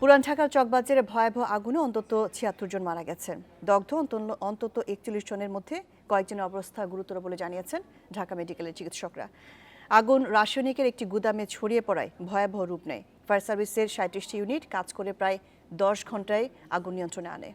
পুরান ঢাকার চকবাজারে ভয়াবহ আগুনে অন্তত ৭৬ জন মারা গেছেন। দগ্ধ অন্তত ৪১ জনের মধ্যে কয়েকজনের অবস্থা গুরুতর বলে জানিয়েছেন ঢাকা মেডিকেলের চিকিৎসকরা। আগুন রাসায়নিকের একটি গুদামে ছড়িয়ে পড়ায় ভয়াবহ রূপ নেয়। ফায়ার সার্ভিসের ৩৭টি ইউনিট কাজ করে প্রায় ১০ ঘণ্টায় আগুন নিয়ন্ত্রণে আনে।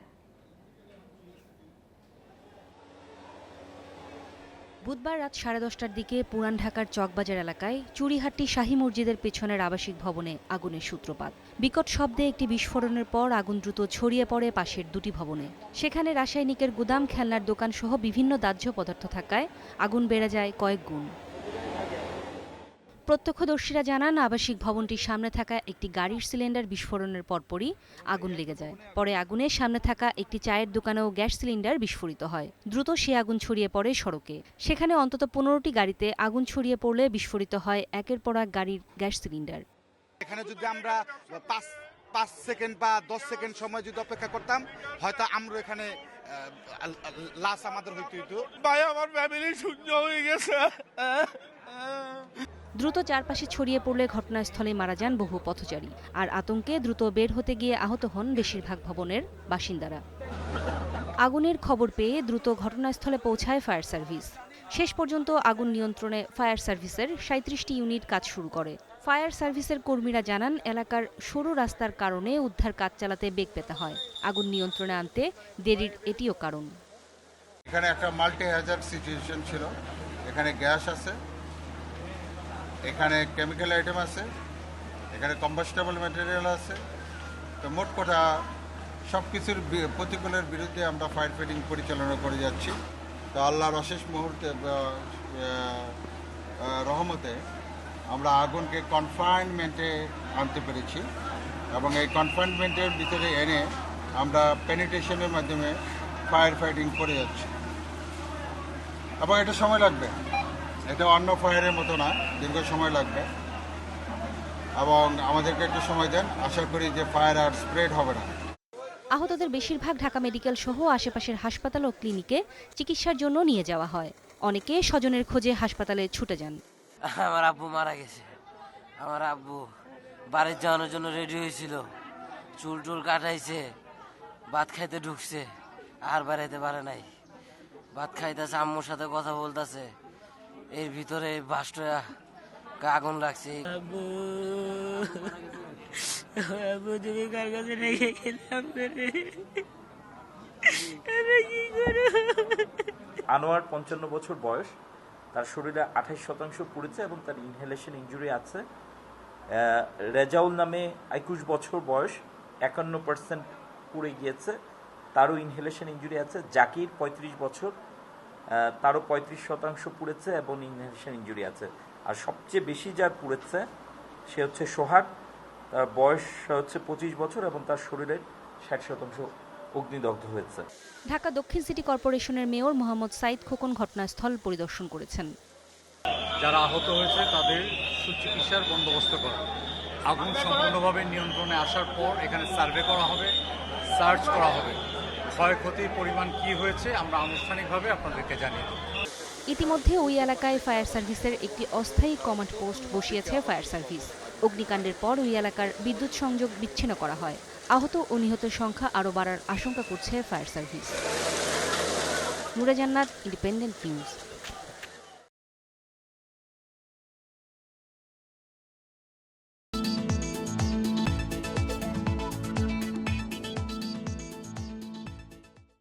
বুধবার রাত ১০:৩০টার দিকে পুরান ঢাকার চকবাজার এলাকায় চুড়িহাট্টি শাহী মসজিদের পেছনের আবাসিক ভবনে আগুনের সূত্রপাত। বিকট শব্দে একটি বিস্ফোরণের পর আগুন দ্রুত ছড়িয়ে পড়ে পাশের দুটি ভবনে। সেখানে রাসায়নিকের গুদাম, খেলনার দোকান সহ বিভিন্ন দাহ্য পদার্থ থাকায় আগুন বেড়ে যায় কয়েক গুণ। প্রত্যক্ষদর্শীরা জানান, আবাসিক ভবনটির সামনে থাকা একটি গাড়ির সিলিন্ডার বিস্ফোরণের পরপরই আগুন লেগে যায়। পরে আগুনের সামনে থাকা একটি চায়ের দোকানেও গ্যাস সিলিন্ডার বিস্ফোরিত হয়। দ্রুত সে আগুন ছড়িয়ে পড়ে সড়কে। সেখানে অন্তত ১৫টি গাড়িতে আগুন ছড়িয়ে পড়লে বিস্ফোরিত হয় একের পর এক গাড়ির গ্যাস সিলিন্ডার। এখানে যদি আমরা ৫ সেকেন্ড বা ১০ সেকেন্ড সময় যদি অপেক্ষা করতাম, হয়তো আমরা এখানে লাশ আমাদের হইতো। ভাই, আমার ফ্যামিলি শূন্য হয়ে গেছে। দ্রুত চারপাশে ছড়িয়ে পড়লে ঘটনাস্থলে মারা যান বহু পথচারী। আর আতঙ্কে দ্রুত বের হতে গিয়ে আহত হন বেশিরভাগ ভবনের বাসিন্দারা। আগুনের খবর পেয়ে দ্রুত ঘটনাস্থলে পৌঁছায় ফায়ার সার্ভিস। শেষ পর্যন্ত আগুন নিয়ন্ত্রণে ফায়ার সার্ভিসের ৩৭টি ইউনিট কাজ শুরু করে। ফায়ার সার্ভিসের কর্মীরা জানান, এলাকার সরু রাস্তার কারণে উদ্ধার কাজ চালাতে বেগ পেতে হয়। আগুন নিয়ন্ত্রণে আনতে দেরির এটিও কারণ। এখানে একটা মাল্টি হ্যাজার্ড সিচুয়েশন ছিল। এখানে গ্যাস আছে, এখানে কেমিক্যাল আইটেম আছে, এখানে কম্বাস্টেবল ম্যাটেরিয়াল আছে। তো মোট কথা সব কিছুর প্রতিকূলের বিরুদ্ধে আমরা ফায়ার ফাইটিং পরিচালনা করে যাচ্ছি। তো আল্লাহর অশেষ মুহূর্তে রহমতে আমরা আগুনকে কনফাইনমেন্টে আনতে পেরেছি এবং এই কনফাইনমেন্টের ভিতরে এনে আমরা পেনিট্রেশনের মাধ্যমে ফায়ার ফাইটিং করে যাচ্ছি এবং এটা সময় লাগবে। এটা অন্য ফায়ারের মতো না, দীর্ঘ সময় লাগবে এবং আমাদেরকে একটু সময় দেন। আশা করি যে ফায়ার আর স্প্রেড হবে না। আহতদের বেশিরভাগ ঢাকা মেডিকেল সহ আশেপাশের হাসপাতাল ও ক্লিনিকে চিকিৎসার জন্য নিয়ে যাওয়া হয়। অনেকে স্বজনের খোঁজে হাসপাতালে ছুটে যান। আমার আব্বু মারা গেছে। আমার আব্বু বাড়ির যাওয়ানোর জন্য রেডি হয়েছিল, চুল টুল কাটাইছে, ভাত খাইতে ঢুকছে, আর বেড়াইতে পারে নাই। ভাত খাইতেছে, আম্মুর সাথে কথা বলতেছে, এর ভিতরে বাসটা আগুন লাগছে। তুমি কার কাছে রেখে গেলাম? আনোয়ার ৫৫ বছর বয়স, তার শরীরে ২৮% পুড়েছে এবং তার ইনহেলেশন ইনজুরি আছে। রেজাউল নামে ২১ বছর বয়স, ৫১% পুড়ে গিয়েছে, তারও ইনহেলেশন ইনজুরি আছে। জাকির ৩৫ বছর, তারও ৩৫% পুড়েছে এবং ইনহেলেশন ইনজুরি আছে। আর সবচেয়ে বেশি যার পুড়েছে সে হচ্ছে সোহাগ, তার বয়স হচ্ছে ২৫ বছর এবং তার শরীরের ৬০% অগ্নিদগ্ধ হয়েছে। ঢাকা দক্ষিণ সিটি কর্পোরেশনের মেয়র মোহাম্মদ সাইদ খোকন ঘটনাস্থল পরিদর্শন করেছেন। যারা আহত হয়েছে তাদের সুচিকিৎসার বন্দোবস্ত করা, আগুন সম্পূর্ণভাবে নিয়ন্ত্রণে আসার পর এখানে সার্ভে করা হবে, সার্চ করা হবে, ক্ষয়ক্ষতির পরিমাণ কি হয়েছে আমরা আনুষ্ঠানিকভাবে আপনাদেরকে জানিয়ে দেব। ইতিমধ্যে ওই এলাকায় ফায়ার সার্ভিসের একটি অস্থায়ী কমান্ড পোস্ট বসিয়েছে ফায়ার সার্ভিস। অগ্নিকাণ্ডের পর ওই এলাকার বিদ্যুৎ সংযোগ বিচ্ছিন্ন করা হয়। আহত ও নিহতের সংখ্যা আরও বাড়ার আশঙ্কা করছে ফায়ার সার্ভিস। নূরে জান্নাত, ইন্ডিপেন্ডেন্ট নিউজ।